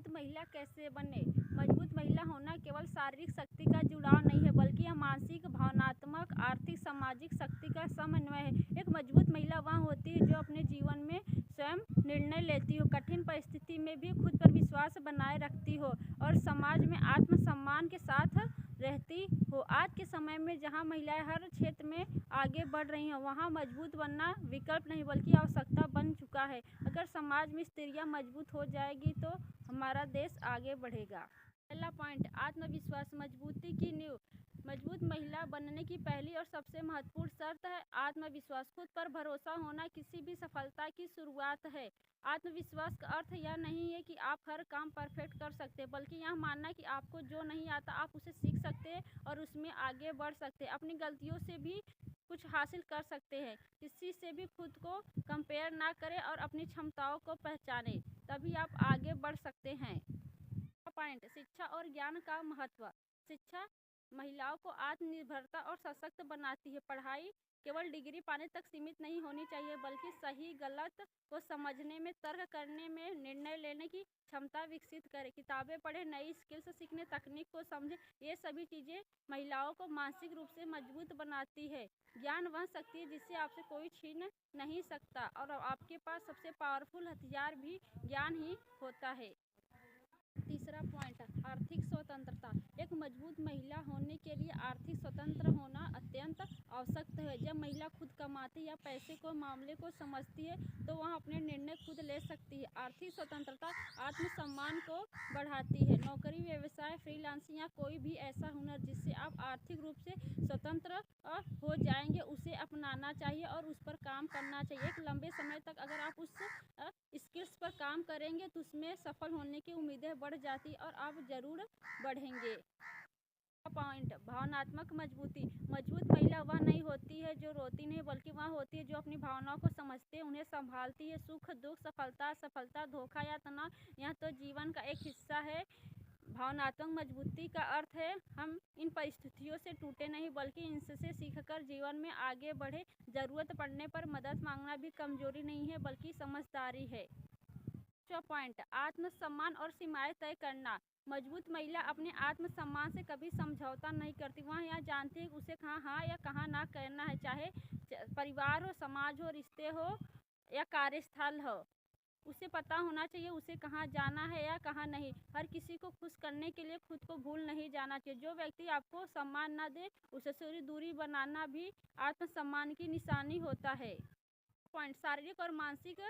महिला कैसे बने? मजबूत महिला होना केवल शारीरिक शक्ति का जुड़ाव नहीं है, बल्कि यह मानसिक, भावनात्मक, आर्थिक, सामाजिक शक्ति का समन्वय है। एक मजबूत महिला वह होती है जो अपने जीवन में स्वयं निर्णय लेती हो, कठिन परिस्थिति में भी खुद पर विश्वास बनाए रखती हो और समाज में आत्मसम्मान के साथ रहती हो। आज के समय में जहाँ महिलाएं हर क्षेत्र में आगे बढ़ रही हैं, वहाँ मजबूत बनना विकल्प नहीं बल्कि आवश्यकता बन चुका है। अगर समाज में स्त्रियां मजबूत हो जाएगी तो हमारा देश आगे बढ़ेगा। पहला पॉइंट, आत्मविश्वास मजबूती की नींव। मजबूत महिला बनने की पहली और सबसे महत्वपूर्ण शर्त है आत्मविश्वास। खुद पर भरोसा होना किसी भी सफलता की शुरुआत है। आत्मविश्वास का अर्थ यह नहीं है कि आप हर काम परफेक्ट कर सकते, बल्कि यह मानना कि आपको जो नहीं आता आप उसे सीख सकते हैं और उसमें आगे बढ़ सकते हैं। अपनी गलतियों से भी कुछ हासिल कर सकते हैं। किसी से भी खुद को कंपेयर ना करें और अपनी क्षमताओं को पहचानें, तभी आप आगे बढ़ सकते हैं। पॉइंट, शिक्षा और ज्ञान का महत्व। शिक्षा महिलाओं को आत्मनिर्भरता और सशक्त बनाती है। पढ़ाई केवल डिग्री पाने तक सीमित नहीं होनी चाहिए, बल्कि सही गलत को समझने में, तर्क करने में, निर्णय लेने की क्षमता विकसित करे। किताबें पढ़े, नई स्किल्स सीखने, तकनीक को समझे, ये सभी चीज़ें महिलाओं को मानसिक रूप से मजबूत बनाती है। ज्ञान वह शक्ति है जिसे आपसे कोई छीन नहीं सकता और आपके पास सबसे पावरफुल हथियार भी ज्ञान ही होता है। तीसरा पॉइंट, आर्थिक स्वतंत्रता। एक मजबूत महिला होने के लिए आर्थिक स्वतंत्र होना अत्यंत आवश्यक है। जब महिला खुद कमाती या पैसे को मामले को समझती है तो वह अपने निर्णय खुद ले सकती है। आर्थिक स्वतंत्रता आत्मसम्मान को बढ़ाती है। नौकरी, व्यवसाय, फ्रीलांसिंग या कोई भी ऐसा हुनर जिससे आप आर्थिक रूप से स्वतंत्र हो जाएंगे, उसे अपनाना चाहिए और उस पर काम करना चाहिए। एक लंबे समय तक अगर आप उस स्किल्स पर काम करेंगे तो उसमें सफल होने की उम्मीदें बढ़ जाती और आप जरूर बढ़ेंगे। पॉइंट, भावनात्मक मजबूती। मजबूत महिला वह नहीं होती है जो रोती नहीं, बल्कि वह होती है जो अपनी भावनाओं को समझती है, उन्हें संभालती है। सुख, दुख, सफलता, असफलता, धोखा या तनाव, यह तो जीवन का एक हिस्सा है। भावनात्मक मजबूती का अर्थ है हम इन परिस्थितियों से टूटे नहीं, बल्कि इनसे सीखकर जीवन में आगे बढ़े। जरूरत पड़ने पर मदद मांगना भी कमजोरी नहीं है, बल्कि समझदारी है। पॉइंट, आत्मसम्मान और सीमाएं तय करना। मजबूत महिला अपने आत्मसम्मान से कभी समझौता नहीं करती। वह यह जानती है कि उसे कहाँ हाँ या कहाँ ना करना है, चाहे परिवार हो, समाज हो, रिश्ते हो या कार्यस्थल हो। उसे पता होना चाहिए उसे कहाँ जाना है या कहाँ नहीं। हर किसी को खुश करने के लिए खुद को भूल नहीं जाना चाहिए। जो व्यक्ति आपको सम्मान न दे उससे दूरी बनाना भी आत्मसम्मान की निशानी होता है। पॉइंट, शारीरिक और मानसिक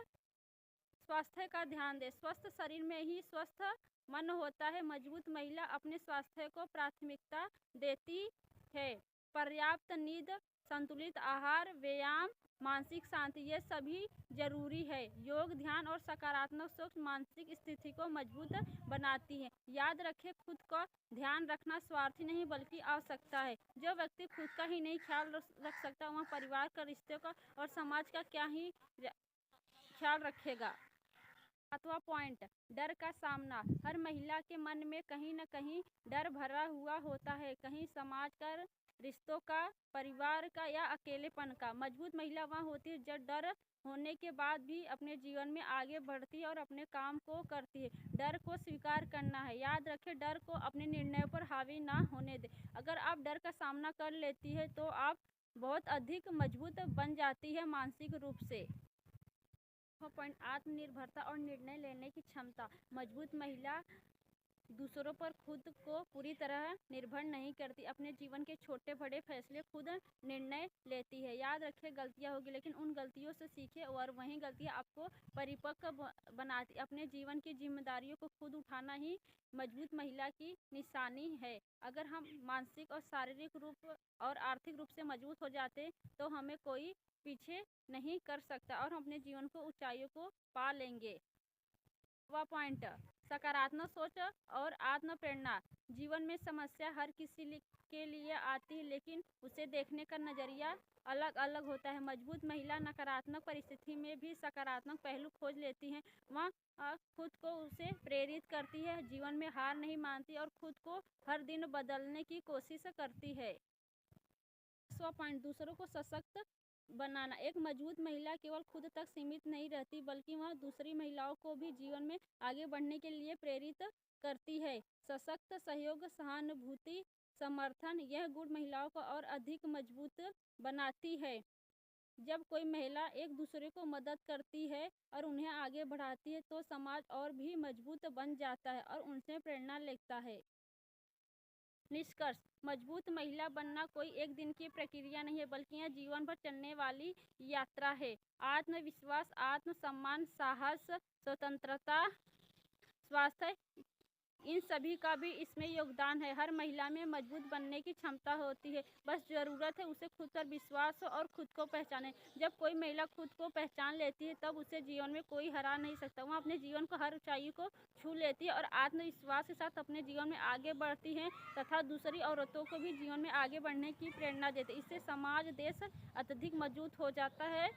स्वास्थ्य का ध्यान दें। स्वस्थ शरीर में ही स्वस्थ मन होता है। मजबूत महिला अपने स्वास्थ्य को प्राथमिकता देती है। पर्याप्त नींद, संतुलित आहार, व्यायाम, मानसिक शांति, ये सभी जरूरी है। योग, ध्यान और सकारात्मक सोच मानसिक स्थिति को मजबूत बनाती है। याद रखें, खुद का ध्यान रखना स्वार्थी नहीं बल्कि आवश्यकता है। जो व्यक्ति खुद का ही नहीं ख्याल रख सकता, वह परिवार का, रिश्ते का और समाज का क्या ही ख्याल रखेगा। सातवां पॉइंट, डर का सामना। हर महिला के मन में कहीं न कहीं डर भरा हुआ होता है, कहीं समाज का, रिश्तों का, परिवार का या अकेलेपन का। मजबूत महिला वह होती है जो डर होने के बाद भी अपने जीवन में आगे बढ़ती है और अपने काम को करती है। डर को स्वीकार करना है। याद रखें, डर को अपने निर्णयों पर हावी ना होने दें। अगर आप डर का सामना कर लेती है तो आप बहुत अधिक मजबूत बन जाती है मानसिक रूप से। पॉइंट, आत्मनिर्भरता और निर्णय लेने की क्षमता। मजबूत महिला दूसरों पर खुद को पूरी तरह निर्भर नहीं करती, अपने जीवन के छोटे बड़े फैसले खुद निर्णय लेती है। याद रखें, गलतियां होगी लेकिन उन गलतियों से सीखें और वही गलतियां आपको परिपक्व बनाती। अपने जीवन की जिम्मेदारियों को खुद उठाना ही मजबूत महिला की निशानी है। अगर हम मानसिक और शारीरिक रूप और आर्थिक रूप से मजबूत हो जाते तो हमें कोई पीछे नहीं कर सकता और हम अपने जीवन को ऊंचाइयों को पा लेंगे। वह पॉइंट, सकारात्मक सोच और आत्म प्रेरणा। जीवन में समस्या हर किसी के लिए आती है, लेकिन उसे देखने का नजरिया अलग अलग होता है। मजबूत महिला नकारात्मक परिस्थिति में भी सकारात्मक पहलू खोज लेती हैं। वह खुद को उसे प्रेरित करती है, जीवन में हार नहीं मानती और खुद को हर दिन बदलने की कोशिश करती है। पॉइंट, दूसरों को सशक्त बनाना। एक मजबूत महिला केवल खुद तक सीमित नहीं रहती बल्कि वह दूसरी महिलाओं को भी जीवन में आगे बढ़ने के लिए प्रेरित करती है। सशक्त सहयोग, सहानुभूति, समर्थन यह गुण महिलाओं को और अधिक मजबूत बनाती है। जब कोई महिला एक दूसरे को मदद करती है और उन्हें आगे बढ़ाती है तो समाज और भी मजबूत बन जाता है और उनसे प्रेरणा लेता है। निष्कर्ष, मजबूत महिला बनना कोई एक दिन की प्रक्रिया नहीं है बल्कि यह जीवन भर चलने वाली यात्रा है। आत्मविश्वास, आत्मसम्मान, साहस, स्वतंत्रता, स्वास्थ्य, इन सभी का भी इसमें योगदान है। हर महिला में मजबूत बनने की क्षमता होती है, बस ज़रूरत है उसे खुद पर विश्वास और खुद को पहचाने। जब कोई महिला खुद को पहचान लेती है तब उसे जीवन में कोई हरा नहीं सकता। वह अपने जीवन को हर ऊंचाई को छू लेती है और आत्मविश्वास के साथ अपने जीवन में आगे बढ़ती है तथा दूसरी औरतों को भी जीवन में आगे बढ़ने की प्रेरणा देती है। इससे समाज, देश अत्यधिक मजबूत हो जाता है।